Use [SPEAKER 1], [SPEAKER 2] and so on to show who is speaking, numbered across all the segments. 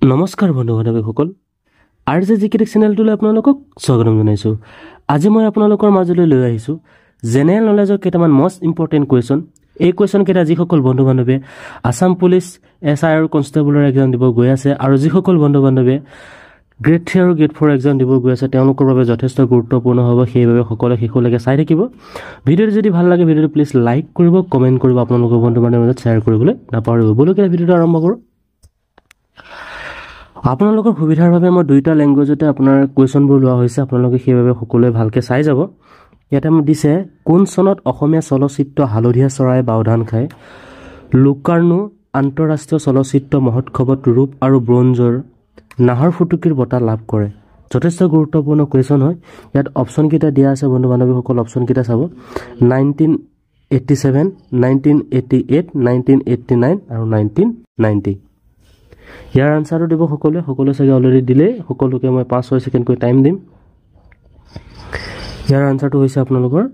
[SPEAKER 1] নমস্কাৰ বন্ধু-বান্ধৱীসকল আৰজে জিকেটেক চেনেলটোলৈ আপোনালোকক স্বাগতম জনাইছোঁ। আজি মই আপোনালোকৰ মাজলৈ লৈ আহিছোঁ জেনেৰেল নলেজৰ কেইটামান মষ্ট ইম্পৰ্টেণ্ট কুৱেশ্যন। এই কুৱেশ্যন কেইটা যিসকল বন্ধু-বান্ধৱীয়ে আসাম পুলিচ SI আৰু কনষ্টেবলৰ এক্সাম দিব গৈ আছে আৰু যিসকল বন্ধু-বান্ধৱীয়ে গ্ৰেড 3 আৰু গ্ৰেড 4 এক্সাম দিব গৈ আছে তেওঁলোকৰ বাবে যথেষ্ট গুৰুত্বপূৰ্ণ হ'ব। সেইবাবে সকলোৱে শেষলৈকে চাই থাকিব। ভিডিঅ'টো যদি ভাল লাগে ভিডিঅ'টো প্লিজ লাইক কৰিব, কমেণ্ট কৰিব, আপোনালোকৰ বন্ধু-বান্ধৱীৰ মাজত শ্বেয়াৰ কৰিবলৈ নাপাহৰিব। বলক ভিডিঅ'টো আৰম্ভ কৰোঁ। আপোনালোকৰ সুবিধাৰ বাবে মই দুইটা ল্যাঙ্গুৱেজতে আপোনাৰ কুৱেশ্যনবোৰ লোৱা হৈছে। আপোনালোকে সেইভাবে সকলোৱে ভালকৈ চাই যাব। ইয়াতে মই দিছে কোন চনত অসমীয়া চলচ্চিত্ৰ হালধীয়া চৰাই বাওধান খায়। লোকাৰ্ণু আন্তঃৰাষ্ট্ৰীয় চলচ্চিত্ৰ মহোৎসৱত ৰূপ আৰু ব্ৰঞ্জৰ নাহৰ ফুটুকিৰ বঁটা লাভ কৰে। যথেষ্ট গুৰুত্বপূৰ্ণ কুৱেশ্যন হয়। ইয়াত অপশ্যন কেইটা দিয়া আছে বন্ধু-বান্ধৱীসকল, অপশ্যন কেইটা চাব। 1987, 1988, 1989 আৰু 1990। ইয়াৰ আনসাৰটো দিব সকলোৱে চাগে অলৰেডি দিলে। সকলোকে মই 5-6 সেকেন্ডকৈ টাইম দিম। ইয়াৰ আনসাৰটো হৈছে আপোনালোকৰ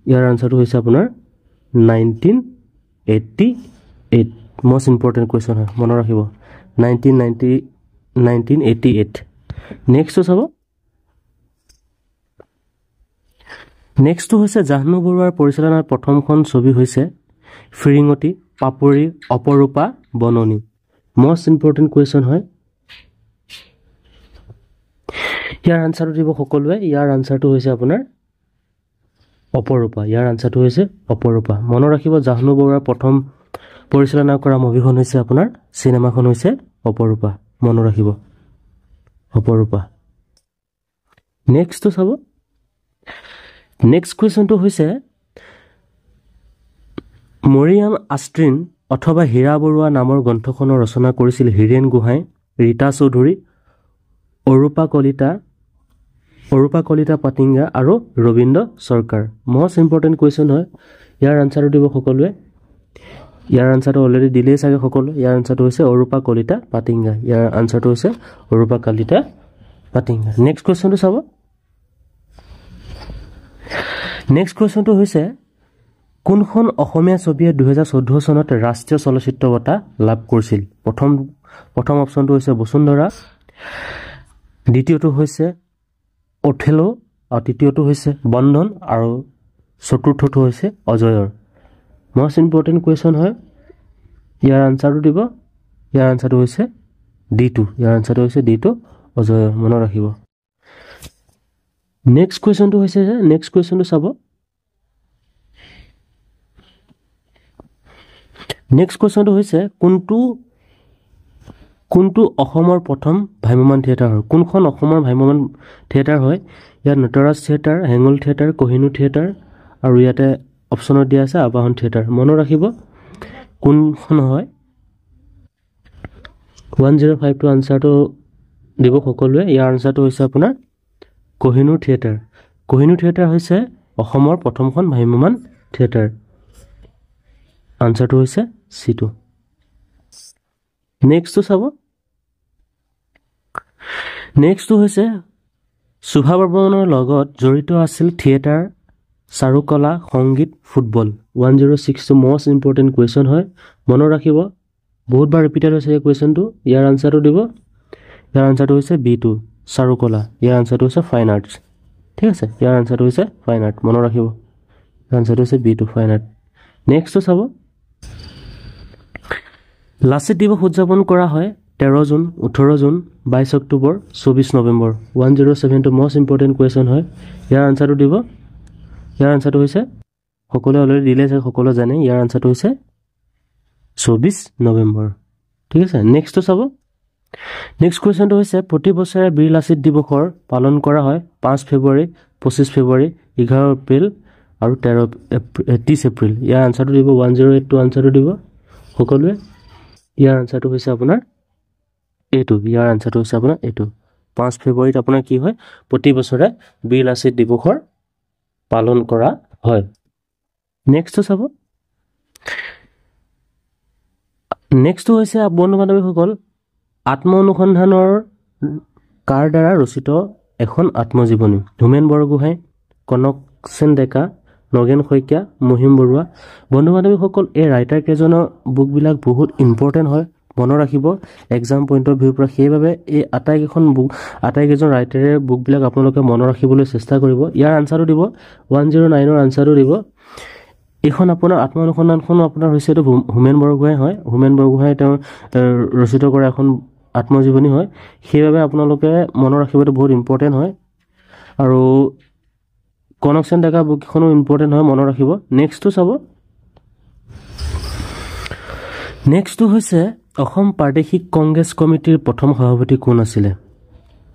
[SPEAKER 1] 1988 most important question হয়, মনত ৰাখিব 1988। নেক্সটটো চাব। নেক্সটটো হৈছে জাহ্নু বৰুৱাৰ পৰিচালনাৰ প্ৰথমখন ছবি হৈছে ফিৰিঙতি, পাপৰি, অপৰূপা, বননি। most important question হয়। ইয়াৰ আনসাৰটো দিব সকলোৱে। ইয়াৰ আনসাৰটো হৈছে আপোনাৰ অপৰূপা। ইয়াৰ আনসাৰটো হৈছে অপৰূপা। মনত ৰাখিব জাহ্নু বৰুৱাৰ প্ৰথম পৰিচালনা কৰা মুভিখন হৈছে আপোনাৰ সিনেমাখন হৈছে অপৰূপা। মনত ৰাখিব অপৰূপা। নেক্সটটো চাব। নেক্সট কুৱেশ্যনটো হৈছে মৰিয়াম আষ্ট্ৰিন অথবা হীৰা বৰুৱা নামৰ গ্ৰন্থখনৰ ৰচনা কৰিছিল হীৰেন গোহাঁই, ৰীতা চৌধুৰী, অৰূপা কলিতা পাটিংগা আৰু ৰবীন্দ্ৰ চৰকাৰ। most important question হয়। ইয়াৰ আনসাৰটো দিব সকলোৱে। ইয়াৰ আনসাৰটো অলৰেডি দিলেই চাগে সকলোৱে। ইয়াৰ আনসাৰটো হৈছে অৰূপা কলিতা পাটিংগা। ইয়াৰ আনসাৰটো হৈছে অৰূপা কলিতা পাটিংগা। নেক্সট কুৱেশ্যনটো চাব। নেক্সট কুৱেশ্যনটো হৈছে কোনখন অসমীয়া ছবিয়ে 2014 চনত ৰাষ্ট্ৰীয় চলচ্চিত্ৰ বঁটা লাভ কৰিছিল। প্ৰথম অপশ্যনটো হৈছে বসুন্ধৰা, দ্বিতীয়টো হৈছে অথেলো আৰু তৃতীয়টো হৈছে বন্ধন আৰু চতুৰ্থটো হৈছে অজয়ৰ। most important question হয়। ইয়াৰ আনসাৰটো দিব। ইয়াৰ আনসাৰটো হৈছে D2। ইয়াৰ আনসাৰটো হৈছে D2 অজয়ৰ। মনত ৰাখিব। নেক্সট কুৱেশ্যনটো হৈছে নেক্সট কুৱেশ্যনটো চাব। নেক্সট কুৱেশ্যনটো হৈছে কোনটো অসমৰ প্ৰথম ভ্ৰাম্যমাণ থিয়েটাৰ হয়। কোনখন অসমৰ ভ্ৰাম্যমাণ থিয়েটাৰ হয়। ইয়াত নটৰাজ থিয়েটাৰ, হেঙুল থিয়েটাৰ, কহিনূৰ থিয়েটাৰ আৰু ইয়াতে অপশ্যনত দিয়া আছে আবাহন থিয়েটাৰ। মনত ৰাখিব কোনখন হয়। 105টো আনসাৰটো দিব সকলোৱে। ইয়াৰ আনসাৰটো হৈছে আপোনাৰ কহিনূৰ থিয়েটাৰ। কহিনূৰ থিয়েটাৰ হৈছে অসমৰ প্ৰথমখন ভ্ৰাম্যমাণ থিয়েটাৰ। আনসাৰটো হৈছে C2। নেক্সটটো চাব। নেক্সটটো হৈছে শোভা বৰ্মনৰ লগত জড়িত আছিল থিয়েটাৰ, চাৰুকলা, সংগীত, ফুটবল। 106টো most important question হয়। মনত ৰাখিব বহুতবাৰ ৰিপিটেড হৈছে এই কুৱেশ্যনটো। ইয়াৰ আনসাৰটো দিব। ইয়াৰ আনসাৰটো হৈছে B2 চাৰুকলা। ইয়াৰ আনসাৰটো হৈছে ফাইন আৰ্টছ। ঠিক আছে। ইয়াৰ আনসাৰটো হৈছে ফাইন আৰ্ট। মনত ৰাখিব ইয়াৰ আনসাৰটো হৈছে B2 ফাইন আৰ্ট। নেক্সটটো চাব। লাচিত দিৱস উদযাপন কৰা হয় 13 জুন, 18 জুন, 22 অক্টোবৰ, 24 নৱেম্বৰ। 107টো most important question হয়। ইয়াৰ আনসাৰটো দিব। ইয়াৰ আনসাৰটো হৈছে সকলোৱে অলৰেডি দিলে চাগে সকলোৱে জানে। ইয়াৰ আনসাৰটো হৈছে 24 নৱেম্বৰ। ঠিক আছে। নেক্সটটো চাব। নেক্সট কুৱেশ্যনটো হৈছে প্ৰতি বছৰে বীৰ লাচিত দিৱসৰ পালন কৰা হয় 5 ফেব্ৰুৱাৰী, 25 ফেব্ৰুৱাৰী, 11 এপ্ৰিল আৰু 30 এপ্ৰিল। ইয়াৰ আনসাৰটো দিব। 108টো আনসাৰটো দিব সকলোৱে। ইয়াৰ আনসাৰটো হৈছে আপোনাৰ এইটো। ইয়াৰ আনসাৰটো হৈছে আপোনাৰ এইটো। 5 ফেব্ৰুৱাৰীত আপোনাৰ কি হয় প্ৰতি বছৰে বীৰ লাচিত দিৱসৰ পালন কৰা হয়। নেক্সটটো চাব। নেক্সটটো হৈছে বন্ধু-বান্ধৱীসকল আত্ম অনুসন্ধানৰ কাৰ দ্বাৰা ৰচিত এখন আত্মজীৱনী। হোমেন বৰগোহাঁই, কনক সেন ডেকা, নগেন শইকীয়া, মহিম বৰুৱা। বন্ধু-বান্ধৱীসকল এই ৰাইটাৰ কেইজনৰ বুকবিলাক বহুত ইম্পৰ্টেণ্ট হয়। মনত ৰাখিব এক্সাম পইণ্ট অফ ভিউৰ পৰা। সেইবাবে এই আটাইকেইজন ৰাইটাৰে বুকবিলাক আপোনালোকে মনত ৰাখিবলৈ চেষ্টা কৰিব। ইয়াৰ আনচাৰটো দিব 109ৰ আনচাৰটো দিব। এইখন আপোনাৰ আত্মঅনুসন্ধানখন আপোনাৰ হৈছে এইটো হোমেন বৰগোহাঁই হয়। হোমেন বৰগোহাঁই তেওঁ ৰচিত কৰা এখন আত্মজীৱনী হয়। সেইবাবে আপোনালোকে মনত ৰাখিবটো বহুত ইম্পৰ্টেণ্ট হয়। আৰু কনক সেন ডেকা বুকখনো ইম্পৰ্টেণ্ট হয়, মনত ৰাখিব। নেক্সটটো চাব। নেক্সটটো হৈছে অসম প্ৰাদেশিক কংগ্ৰেছ কমিটিৰ প্ৰথম সভাপতি কোন আছিলে?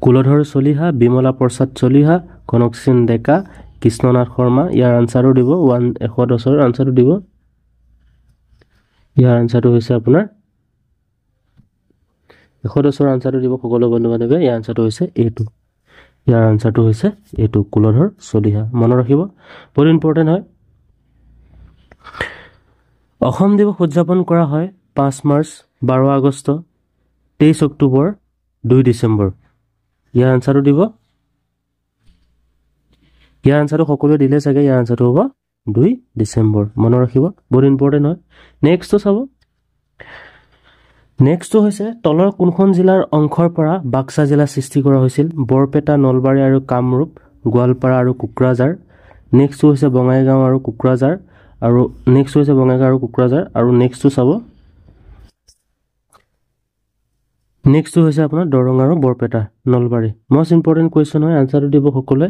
[SPEAKER 1] কুলধৰ চলিহা, বিমলা প্ৰসাদ চলিহা, কনক সেন ডেকা, কৃষ্ণনাথ শৰ্মা। ইয়াৰ আনচাৰটো দিব 110ৰ আনচাৰটো দিব। ইয়াৰ আনচাৰটো হৈছে আপোনাৰ 110ৰ আনচাৰটো দিব সকলো বন্ধু বান্ধৱে। ইয়াৰ আনচাৰটো হৈছে এইটো। ইয়াৰ আনচাৰটো হৈছে এইটো কুলধৰ চলিহা। মনত ৰাখিব, বহুত ইম্পৰ্টেণ্ট হয়। অসম দিৱস উদযাপন কৰা হয় 5 মাৰ্চ, 12 আগষ্ট, 23 অক্টোবৰ, 2 ডিচেম্বৰ। ইয়াৰ আনচাৰটো দিব। ইয়াৰ আনচাৰটো সকলোৱে দিলে চাগে। ইয়াৰ আনচাৰটো হ'ব 2 ডিচেম্বৰ। মনত ৰাখিব, বহুত ইম্পৰ্টেণ্ট হয়। নেক্সটটো চাব। নেক্সটটো হৈছে তলৰ কোনখন জিলাৰ অংশৰ পৰা বাক্সা জিলা সৃষ্টি কৰা হৈছিল? বৰপেটা, নলবাৰী আৰু কামৰূপ, গোৱালপাৰা আৰু কোকৰাঝাৰ। নেক্সটটো হৈছে বঙাইগাঁও আৰু কোকৰাঝাৰ। আৰু নেক্সট হৈছে বঙাইগাঁও আৰু কোকৰাঝাৰ। আৰু নেক্সটটো চাব। নেক্সটটো হৈছে আপোনাৰ দৰং আৰু Barpeta, Nalbari. Most important question হয়, আনচাৰটো দিব সকলোৱে।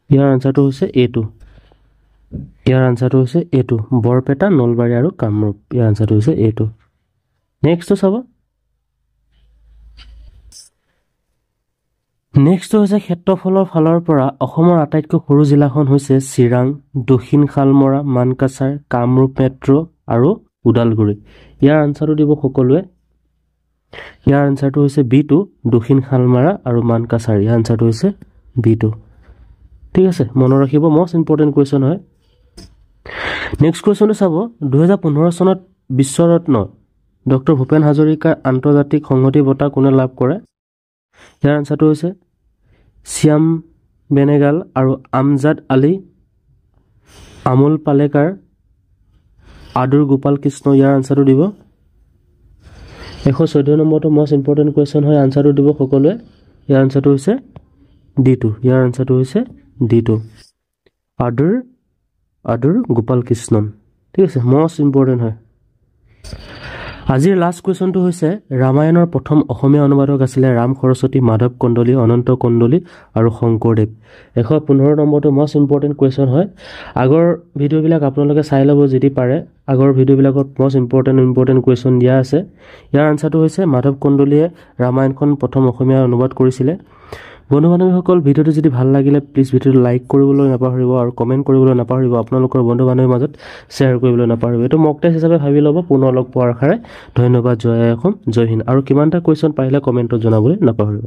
[SPEAKER 1] ইয়াৰ আনচাৰটো হৈছে এইটো। ইয়াৰ আনচাৰটো হৈছে এইটো, বৰপেটা, নলবাৰী আৰু কামৰূপ। ইয়াৰ আনচাৰটো হৈছে এইটো। নেক্সটটো চাব। নেক্সটটো হৈছে ক্ষেত্ৰফলৰ ফালৰ পৰা অসমৰ আটাইতকৈ সৰু জিলাখন হৈছে চিৰাং, দক্ষিণ শালমৰা, মানকাছাৰ, কামৰূপ মেট্ৰ' আৰু ওদালগুৰি। ইয়াৰ আনচাৰটো দিব সকলোৱে। ইয়াৰ আনচাৰটো হৈছে B2, দক্ষিণ শালমৰা আৰু মানকাছাৰ। ইয়াৰ আনচাৰটো হৈছে B2। ঠিক আছে, মনত ৰাখিব, মষ্ট ইম্পৰ্টেণ্ট কুৱেশ্যন হয়। নেক্সট কুৱেশ্যনটো চাব। 2015 চনত বিশ্বৰত্ন ডক্টৰ ভূপেন হাজৰিকাৰ আন্তৰ্জাতিক সংহতি বঁটা কোনে লাভ কৰে? ইয়াৰ আনচাৰটো হৈছে শ্যাম বেনেগাল আৰু আমজাদ আলী, আমোল পালেকাৰ, আদুৰ গোপাল কৃষ্ণ। ইয়াৰ আনচাৰটো দিব। 114 নম্বৰটো মষ্ট ইম্পৰ্টেণ্ট কুৱেশ্যন হয়, আনচাৰটো দিব সকলোৱে। ইয়াৰ আনচাৰটো হৈছে D2। ইয়াৰ আনচাৰটো হৈছে D2, আদুৰ গোপাল কৃষ্ণন। ঠিক আছে, মষ্ট ইম্পৰ্টেণ্ট হয়। আজিৰ লাষ্ট কুৱেশ্যনটো হৈছে ৰামায়ণৰ প্ৰথম অসমীয়া অনুবাদক আছিলে ৰাম সৰস্বতী, মাধৱ কন্দলী, অনন্ত কন্দলী আৰু শংকৰদেৱ। 115 নম্বৰটো মষ্ট ইম্পৰ্টেণ্ট কুৱেশ্যন হয়। আগৰ ভিডিঅ'বিলাক আপোনালোকে চাই ল'ব যদি পাৰে। আগৰ ভিডিঅ'বিলাকত মষ্ট ইম্পৰ্টেণ্ট কুৱেশ্যন দিয়া আছে। ইয়াৰ আনচাৰটো হৈছে মাধৱ কন্দলীয়ে ৰামায়ণখন প্ৰথম অসমীয়া অনুবাদ কৰিছিলে। বন্ধু বান্ধৱীসকল, ভিডিঅ'টো যদি ভাল লাগিলে প্লিজ ভিডিঅ'টো লাইক কৰিবলৈ নাপাহৰিব আৰু কমেণ্ট কৰিবলৈ নাপাহৰিব। আপোনালোকৰ বন্ধু বান্ধৱীৰ মাজত শ্বেয়াৰ কৰিবলৈ নাপাহৰিব। এইটো মক টেষ্ট হিচাপে ভাবি ল'ব। পুনৰ লগ পোৱাৰ আশাৰে ধন্যবাদ। জয় অসম, জয় হিন্দ। আৰু কিমানটা কুৱেশ্যন পাৰিলে কমেণ্টত জনাবলৈ নাপাহৰিব।